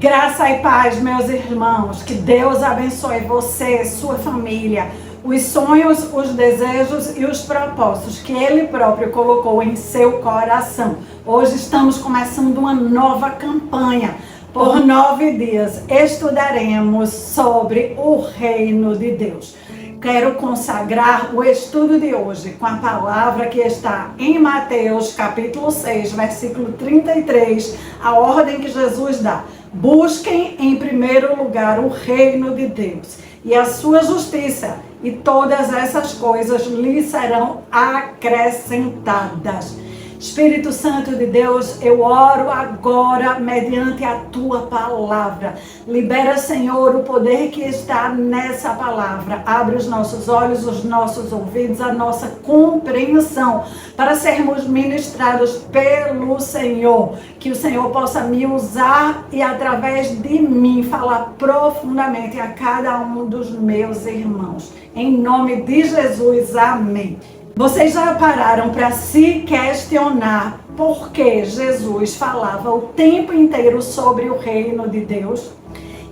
Graça e paz, meus irmãos. Que Deus abençoe você, sua família, os sonhos, os desejos e os propósitos que Ele próprio colocou em seu coração. Hoje estamos começando uma nova campanha. Por 9 dias estudaremos sobre o reino de Deus. Quero consagrar o estudo de hoje com a palavra que está em Mateus capítulo 6, versículo 33, a ordem que Jesus dá. Busquem em primeiro lugar o reino de Deus e a sua justiça, e todas essas coisas lhes serão acrescentadas. Espírito Santo de Deus, eu oro agora mediante a tua palavra. Libera, Senhor, o poder que está nessa palavra. Abre os nossos olhos, os nossos ouvidos, a nossa compreensão para sermos ministrados pelo Senhor. Que o Senhor possa me usar e através de mim falar profundamente a cada um dos meus irmãos. Em nome de Jesus, amém. Vocês já pararam para se questionar por que Jesus falava o tempo inteiro sobre o reino de Deus?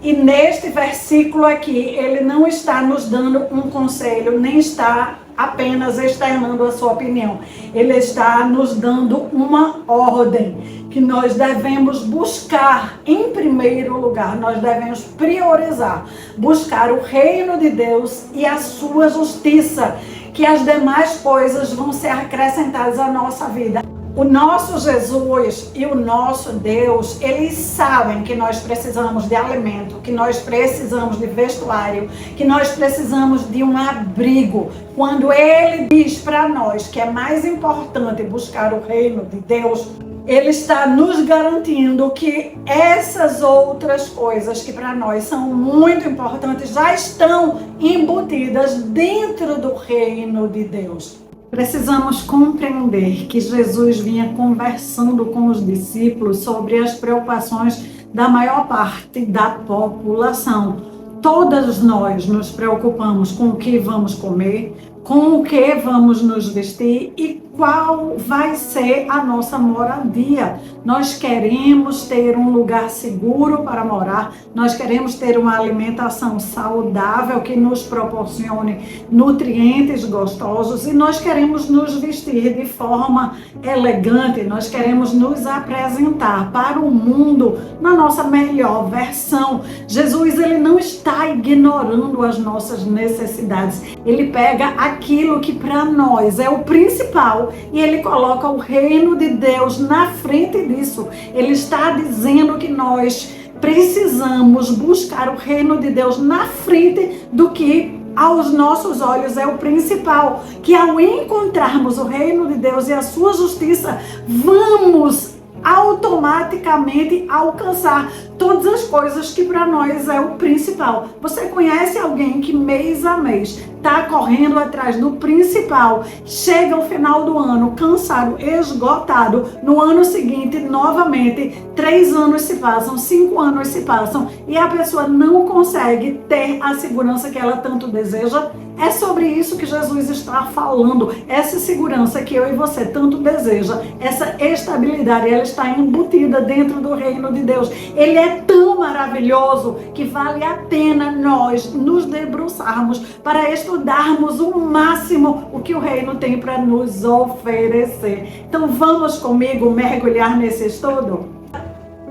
E neste versículo aqui, ele não está nos dando um conselho, nem está apenas externando a sua opinião. Ele está nos dando uma ordem que nós devemos buscar em primeiro lugar. Nós devemos priorizar, buscar o reino de Deus e a sua justiça, que as demais coisas vão ser acrescentadas à nossa vida. O nosso Jesus e o nosso Deus, eles sabem que nós precisamos de alimento, que nós precisamos de vestuário, que nós precisamos de um abrigo. Quando Ele diz para nós que é mais importante buscar o reino de Deus, Ele está nos garantindo que essas outras coisas que para nós são muito importantes já estão embutidas dentro do reino de Deus. Precisamos compreender que Jesus vinha conversando com os discípulos sobre as preocupações da maior parte da população. Todos nós nos preocupamos com o que vamos comer, com o que vamos nos vestir e qual vai ser a nossa moradia. Nós queremos ter um lugar seguro para morar, nós queremos ter uma alimentação saudável que nos proporcione nutrientes gostosos e nós queremos nos vestir de forma elegante, nós queremos nos apresentar para o mundo na nossa melhor versão. Jesus, ele não está ignorando as nossas necessidades, ele pega aquilo que para nós é o principal e ele coloca o reino de Deus na frente disso. Ele está dizendo que nós precisamos buscar o reino de Deus na frente do que aos nossos olhos é o principal. Que ao encontrarmos o reino de Deus e a sua justiça, vamos automaticamente alcançar todas as coisas que para nós é o principal. Você conhece alguém que mês a mês está correndo atrás do principal, chega ao final do ano cansado, esgotado, no ano seguinte novamente 3 anos se passam, 5 anos se passam e a pessoa não consegue ter a segurança que ela tanto deseja? É sobre isso que Jesus está falando, essa segurança que eu e você tanto deseja, essa estabilidade, ela está embutida dentro do reino de Deus. Ele é tão maravilhoso que vale a pena nós nos debruçarmos para estudarmos o máximo o que o reino tem para nos oferecer. Então vamos comigo mergulhar nesse estudo?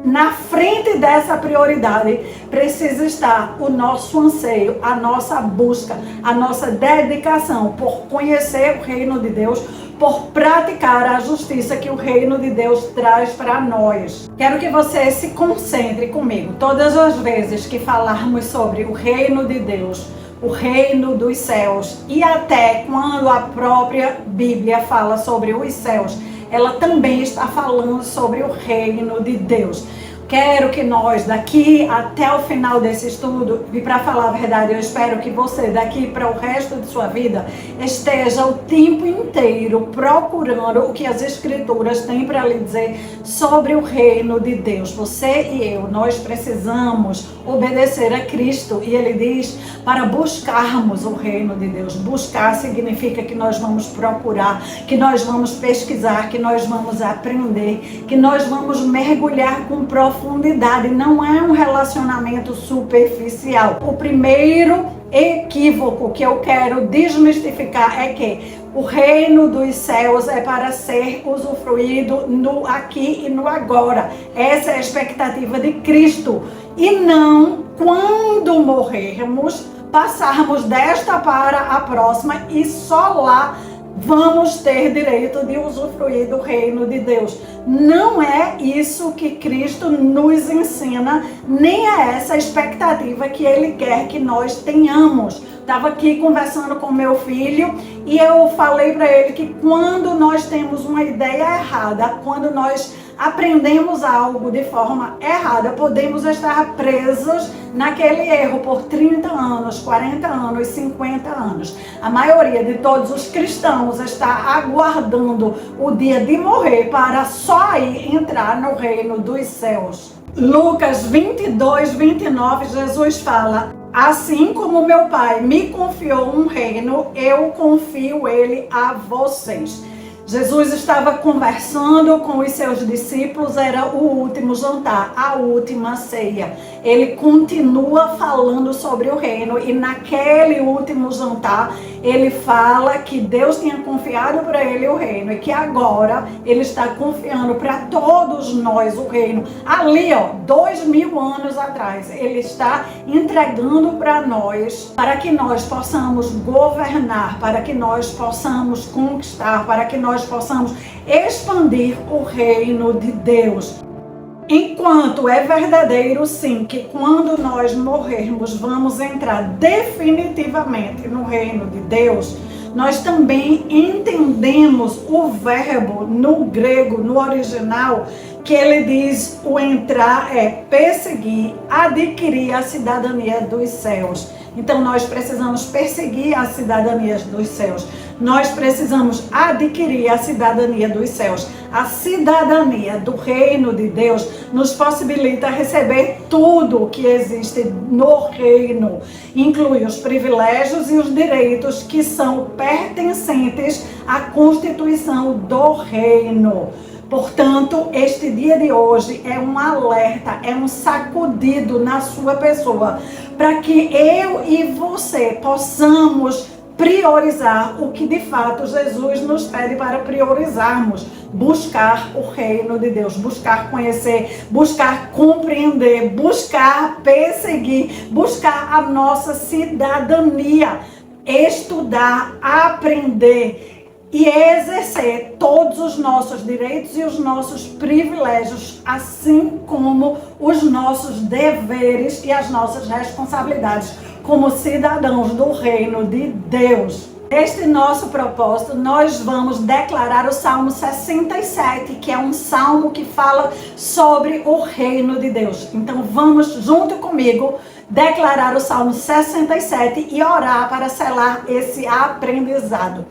Na frente dessa prioridade precisa estar o nosso anseio, a nossa busca, a nossa dedicação por conhecer o reino de Deus, por praticar a justiça que o reino de Deus traz para nós. Quero que você se concentre comigo. Todas as vezes que falarmos sobre o reino de Deus, o reino dos céus, e até quando a própria Bíblia fala sobre os céus, ela também está falando sobre o reino de Deus. Quero que nós, daqui até o final desse estudo, e para falar a verdade, eu espero que você, daqui para o resto de sua vida, esteja o tempo inteiro procurando o que as Escrituras têm para lhe dizer sobre o reino de Deus. Você e eu, nós precisamos obedecer a Cristo, e Ele diz para buscarmos o reino de Deus. Buscar significa que nós vamos procurar, que nós vamos pesquisar, que nós vamos aprender, que nós vamos mergulhar com profundidade profundidade, não é um relacionamento superficial. O primeiro equívoco que eu quero desmistificar é que o reino dos céus é para ser usufruído no aqui e no agora. Essa é a expectativa de Cristo. E não quando morrermos, passarmos desta para a próxima e só lá vamos ter direito de usufruir do reino de Deus. Não é isso que Cristo nos ensina, nem é essa a expectativa que Ele quer que nós tenhamos. Estava aqui conversando com meu filho e eu falei para ele que quando nós temos uma ideia errada, quando nós aprendemos algo de forma errada, podemos estar presos naquele erro por 30 anos, 40 anos, 50 anos. A maioria de todos os cristãos está aguardando o dia de morrer para só aí entrar no reino dos céus. Lucas 22, 29, Jesus fala: assim como meu Pai me confiou um reino, eu confio ele a vocês. Jesus estava conversando com os seus discípulos, era o último jantar, a última ceia. Ele continua falando sobre o reino e naquele último jantar ele fala que Deus tinha confiado para ele o reino e que agora ele está confiando para todos nós o reino. Ali, 2000 anos atrás, ele está entregando para nós, para que nós possamos governar, para que nós possamos conquistar, para que nós possamos expandir o reino de Deus. Enquanto é verdadeiro, sim, que quando nós morrermos vamos entrar definitivamente no reino de Deus, nós também entendemos o verbo no grego, no original, que ele diz o entrar é perseguir, adquirir a cidadania dos céus. Então nós precisamos perseguir a cidadania dos céus. Nós precisamos adquirir a cidadania dos céus. A cidadania do reino de Deus nos possibilita receber tudo o que existe no reino. Inclui os privilégios e os direitos que são pertencentes à constituição do reino. Portanto, este dia de hoje é um alerta, é um sacudido na sua pessoa, para que eu e você possamos priorizar o que de fato Jesus nos pede para priorizarmos. Buscar o reino de Deus, buscar conhecer, buscar compreender, buscar perseguir, buscar a nossa cidadania, estudar, aprender e exercer todos os nossos direitos e os nossos privilégios, assim como os nossos deveres e as nossas responsabilidades como cidadãos do reino de Deus. Neste nosso propósito, nós vamos declarar o Salmo 67, que é um salmo que fala sobre o reino de Deus. Então vamos junto comigo declarar o Salmo 67 e orar para selar esse aprendizado.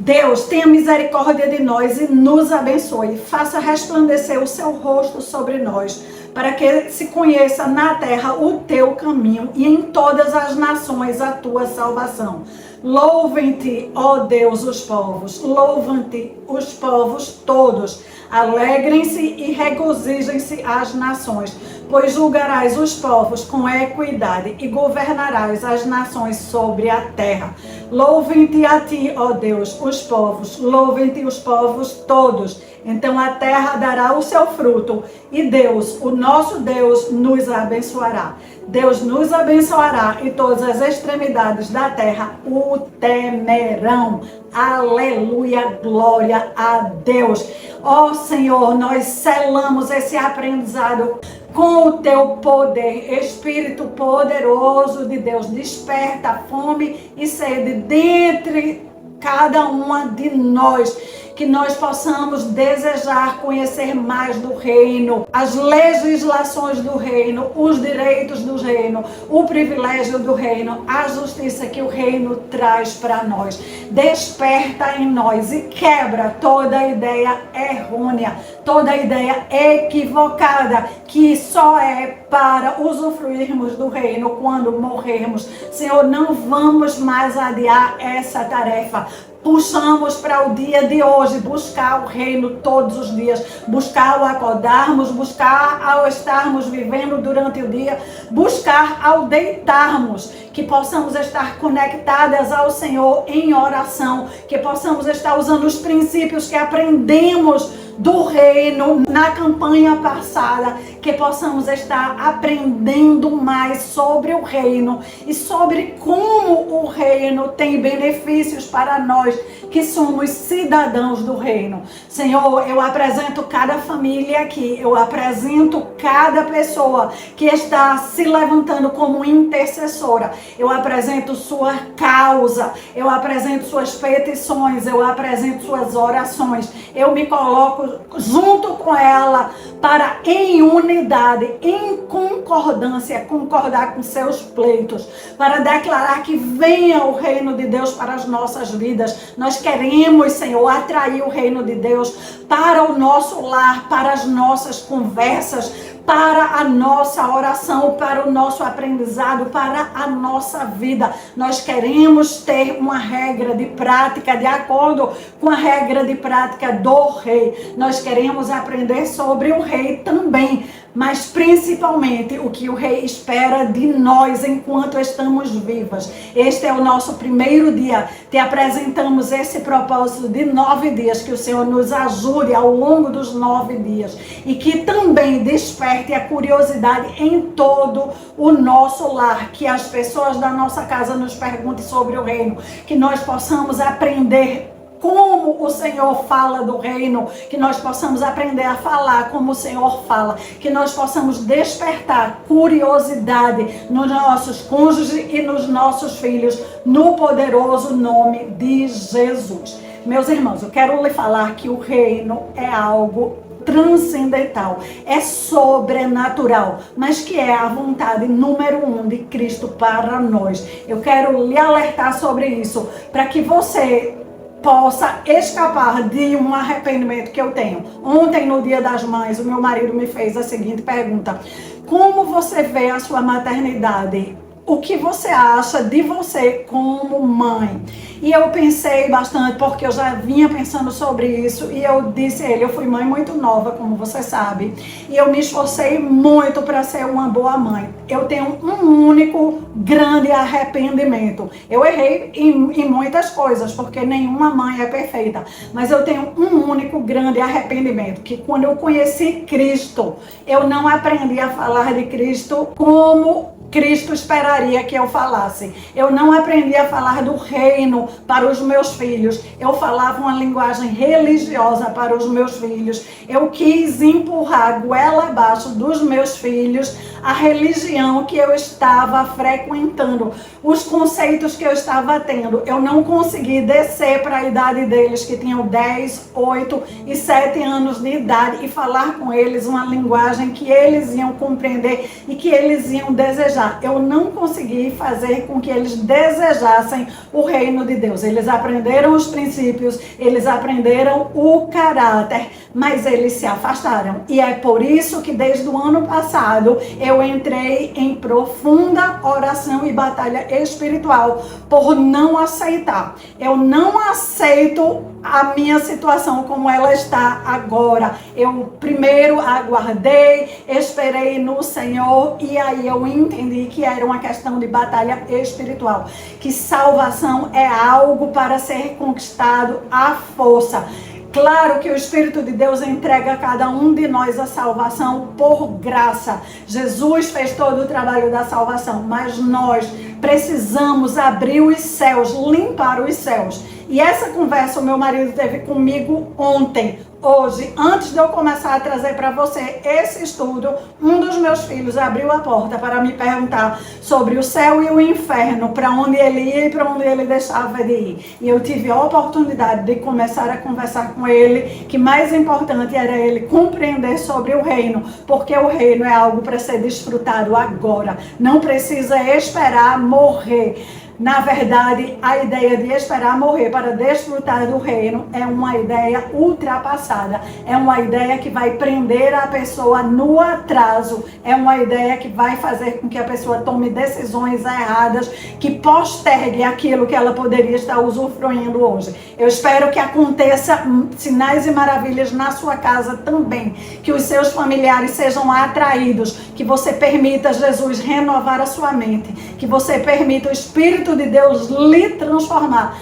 Deus, tenha misericórdia de nós e nos abençoe. Faça resplandecer o seu rosto sobre nós, para que se conheça na terra o teu caminho e em todas as nações a tua salvação. Louvem-te, ó Deus, os povos. Louvem-te os povos todos. Alegrem-se e regozijem-se as nações, pois julgarás os povos com equidade e governarás as nações sobre a terra. Louvem-te a ti, ó Deus, os povos. Louvem-te os povos todos. Então a terra dará o seu fruto e Deus, o nosso Deus, nos abençoará. Deus nos abençoará e todas as extremidades da terra o temerão. Aleluia, glória a Deus. Ó Senhor, nós selamos esse aprendizado com o teu poder. Espírito poderoso de Deus, desperta fome e sede dentre cada uma de nós, que nós possamos desejar conhecer mais do reino, as legislações do reino, os direitos do reino, o privilégio do reino, a justiça que o reino traz para nós. Desperta em nós e quebra toda ideia errônea, toda ideia equivocada, que só é para usufruirmos do reino quando morrermos. Senhor, não vamos mais adiar essa tarefa. puxamos para o dia de hoje, buscar o reino todos os dias, buscar ao acordarmos, buscar ao estarmos vivendo durante o dia, buscar ao deitarmos, que possamos estar conectadas ao Senhor em oração, que possamos estar usando os princípios que aprendemos do reino na campanha passada, que possamos estar aprendendo mais sobre o reino e sobre como o reino tem benefícios para nós que somos cidadãos do reino. Senhor, eu apresento cada família aqui, eu apresento cada pessoa que está se levantando como intercessora, eu apresento sua causa, eu apresento suas petições, eu apresento suas orações, eu me coloco junto com ela para em unidade, em concordância, concordar com seus pleitos, para declarar que venha o reino de Deus para as nossas vidas. Nós queremos, Senhor, atrair o reino de Deus para o nosso lar, para as nossas conversas, para a nossa oração, para o nosso aprendizado, para a nossa vida. Nós queremos ter uma regra de prática de acordo com a regra de prática do rei. Nós queremos aprender sobre o rei também, mas principalmente o que o rei espera de nós enquanto estamos vivas. Este é o nosso primeiro dia. Te apresentamos esse propósito de 9 dias, que o Senhor nos ajude ao longo dos 9 dias e que também desperte a curiosidade em todo o nosso lar, que as pessoas da nossa casa nos perguntem sobre o reino, que nós possamos aprender como o Senhor fala do reino, que nós possamos aprender a falar como o Senhor fala, que nós possamos despertar curiosidade nos nossos cônjuges e nos nossos filhos, no poderoso nome de Jesus. Meus irmãos, eu quero lhe falar que o reino é algo transcendental, é sobrenatural, mas que é a vontade número 1 de Cristo para nós. Eu quero lhe alertar sobre isso, para que você possa escapar de um arrependimento que eu tenho. Ontem, no Dia das Mães, o meu marido me fez a seguinte pergunta: como você vê a sua maternidade? O que você acha de você como mãe? E eu pensei bastante, porque eu já vinha pensando sobre isso, e eu disse a ele, eu fui mãe muito nova, como você sabe, e eu me esforcei muito para ser uma boa mãe. Eu tenho um único grande arrependimento. Eu errei em muitas coisas, porque nenhuma mãe é perfeita, mas eu tenho um único grande arrependimento, que quando eu conheci Cristo, eu não aprendi a falar de Cristo como Cristo esperaria que eu falasse. Eu não aprendi a falar do reino para os meus filhos. Eu falava uma linguagem religiosa para os meus filhos. Eu quis empurrar goela abaixo dos meus filhos a religião que eu estava frequentando, os conceitos que eu estava tendo. Eu não consegui descer para a idade deles, que tinham 10, 8 e 7 anos de idade, e falar com eles uma linguagem que eles iam compreender e que eles iam desejar. Eu não consegui fazer com que eles desejassem o reino de Deus. Eles aprenderam os princípios, eles aprenderam o caráter, mas eles se afastaram. E é por isso que desde o ano passado eu entrei em profunda oração e batalha espiritual por não aceitar. Eu não aceito a minha situação como ela está agora. Eu primeiro aguardei, esperei no Senhor, e aí eu entendi que era uma questão de batalha espiritual, que salvação é algo para ser conquistado à força. Claro que o Espírito de Deus entrega a cada um de nós a salvação por graça. Jesus fez todo o trabalho da salvação, mas nós precisamos abrir os céus, limpar os céus. E essa conversa o meu marido teve comigo ontem. Hoje, antes de eu começar a trazer para você esse estudo, um dos meus filhos abriu a porta para me perguntar sobre o céu e o inferno, para onde ele ia e para onde ele deixava de ir. E eu tive a oportunidade de começar a conversar com ele, que mais importante era ele compreender sobre o reino, porque o reino é algo para ser desfrutado agora. Não precisa esperar morrer. Na verdade, a ideia de esperar morrer para desfrutar do reino é uma ideia ultrapassada. É uma ideia que vai prender a pessoa no atraso. É uma ideia que vai fazer com que a pessoa tome decisões erradas, que postergue aquilo que ela poderia estar usufruindo hoje. Eu espero que aconteça sinais e maravilhas na sua casa também. Que os seus familiares sejam atraídos. Que você permita Jesus renovar a sua mente. Que você permita o Espírito de Deus lhe transformar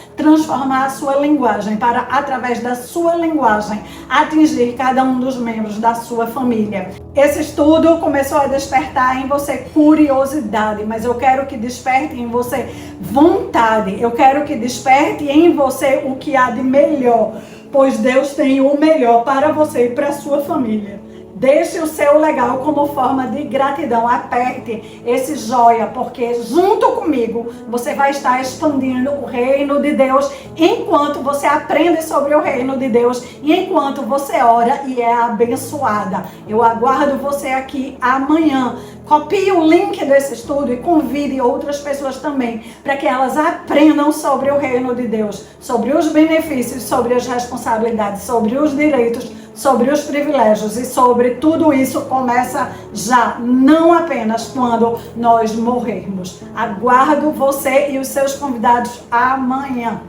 a sua linguagem, para através da sua linguagem atingir cada um dos membros da sua família. Esse estudo começou a despertar em você curiosidade, mas eu quero que desperte em você vontade. Eu quero que desperte em você o que há de melhor, pois Deus tem o melhor para você e para a sua família. Deixe o seu legal como forma de gratidão. Aperte esse joia, porque junto comigo você vai estar expandindo o reino de Deus enquanto você aprende sobre o reino de Deus e enquanto você ora e é abençoada. Eu aguardo você aqui amanhã. Copie o link desse estudo e convide outras pessoas também para que elas aprendam sobre o reino de Deus, sobre os benefícios, sobre as responsabilidades, sobre os direitos, sobre os privilégios e sobre tudo isso começa já, não apenas quando nós morrermos. Aguardo você e os seus convidados amanhã.